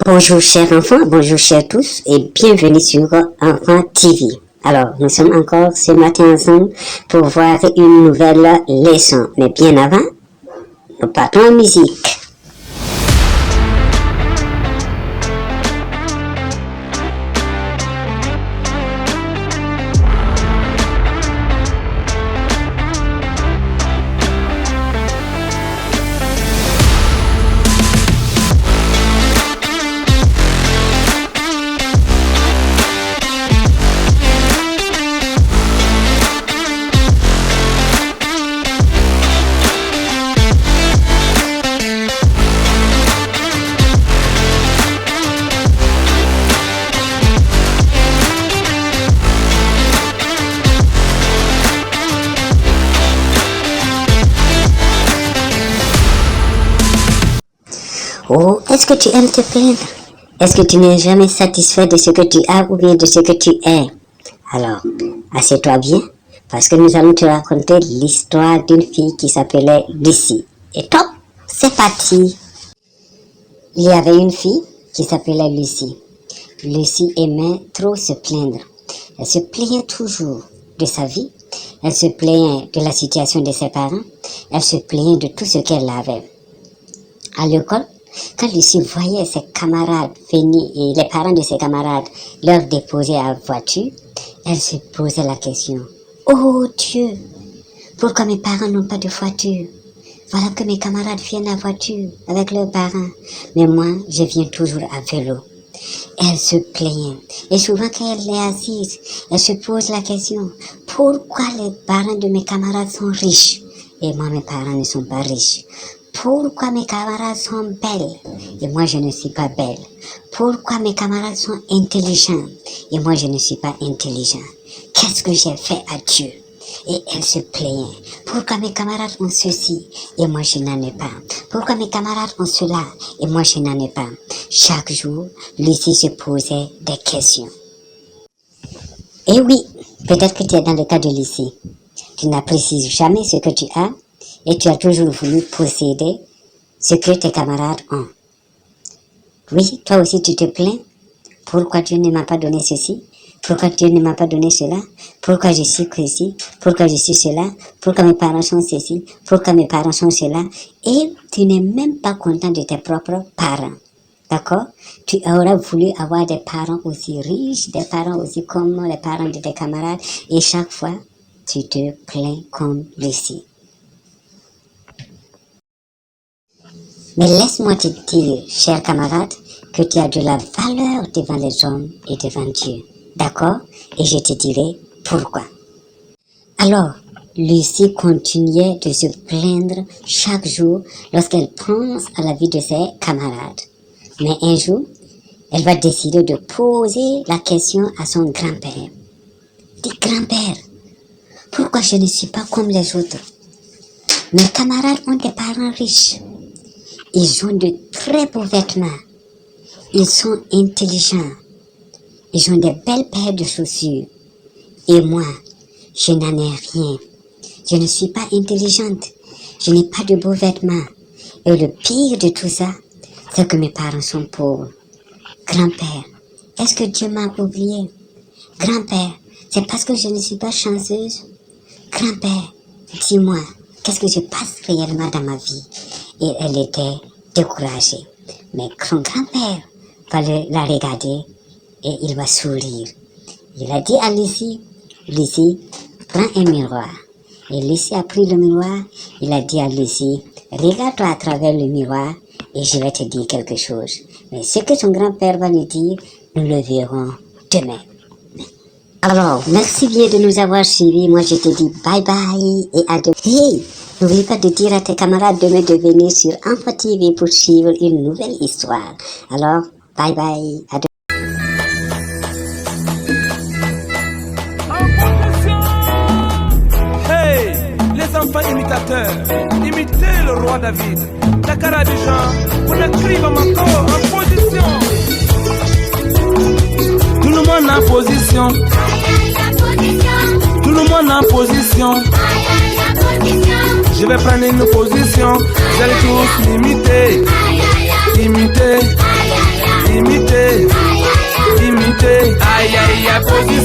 Bonjour chers enfants, bonjour chers tous et bienvenue sur Enfant TV. Alors, nous sommes encore ce matin ensemble pour voir une nouvelle leçon. Mais bien avant, nous partons en musique. Oh, est-ce que tu aimes te plaindre? Est-ce que tu n'es jamais satisfait de ce que tu as ou bien de ce que tu es? Alors, assieds-toi bien, parce que nous allons te raconter l'histoire d'une fille qui s'appelait Lucie. Et top, c'est parti! Il y avait une fille qui s'appelait Lucie. Lucie aimait trop se plaindre. Elle se plaignait toujours de sa vie. Elle se plaignait de la situation de ses parents. Elle se plaignait de tout ce qu'elle avait. À l'école, quand Lucie voyait ses camarades venir et les parents de ses camarades leur déposer à la voiture, elle se posait la question. Oh Dieu, pourquoi mes parents n'ont pas de voiture? Voilà que mes camarades viennent à voiture avec leurs parents, mais moi, je viens toujours à vélo. Elle se plaignait. Et souvent quand elle est assise, elle se pose la question, pourquoi les parents de mes camarades sont riches et moi, mes parents ne sont pas riches? Pourquoi mes camarades sont belles et moi je ne suis pas belle? Pourquoi mes camarades sont intelligents et moi je ne suis pas intelligent? Qu'est-ce que j'ai fait à Dieu? Et elle se plaignait. Pourquoi mes camarades ont ceci et moi je n'en ai pas? Pourquoi mes camarades ont cela et moi je n'en ai pas? Chaque jour, Lucie se posait des questions. Et oui, peut-être que tu es dans le cas de Lucie. Tu n'apprécies jamais ce que tu as et tu as toujours voulu posséder ce que tes camarades ont. Oui, toi aussi tu te plains. Pourquoi Dieu ne m'a pas donné ceci? Pourquoi Dieu ne m'a pas donné cela? Pourquoi je suis ceci? Pourquoi je suis cela? Pourquoi mes parents sont ceci? Pourquoi mes parents sont cela? Et tu n'es même pas content de tes propres parents. D'accord? Tu aurais voulu avoir des parents aussi riches, des parents aussi comme les parents de tes camarades. Et chaque fois, tu te plains comme Lucie. Mais laisse-moi te dire, cher camarade, que tu as de la valeur devant les hommes et devant Dieu. D'accord? Et je te dirai pourquoi. Alors, Lucie continuait de se plaindre chaque jour lorsqu'elle pense à la vie de ses camarades. Mais un jour, elle va décider de poser la question à son grand-père. Dis, grand-père, pourquoi je ne suis pas comme les autres? Mes camarades ont des parents riches. Ils ont de très beaux vêtements. Ils sont intelligents. Ils ont des belles paires de chaussures. Et moi, je n'en ai rien. Je ne suis pas intelligente. Je n'ai pas de beaux vêtements. Et le pire de tout ça, c'est que mes parents sont pauvres. Grand-père, est-ce que Dieu m'a oublié? Grand-père, c'est parce que je ne suis pas chanceuse? Grand-père, dis-moi, qu'est-ce que je passe réellement dans ma vie? Et elle était découragée. Mais son grand-père va la regarder et il va sourire. Il a dit à Lucie, Lucie, prends un miroir. Et Lucie a pris le miroir. Il a dit à Lucie, regarde-toi à travers le miroir et je vais te dire quelque chose. Mais ce que son grand-père va lui dire, nous le verrons demain. Alors, merci bien de nous avoir suivis. Moi, je te dis bye bye et à demain. Hey! N'oublie pas de dire à tes camarades demain de venir sur Enfant TV pour suivre une nouvelle histoire. Alors, bye bye. À Hey, les enfants imitateurs, imitez le roi David. Dakar Abidjan, on écrive encore en position. Tout le monde en position. Tout le monde en position. Je vais prendre une position. Vous allez tous m'imiter. Imiter. Choisis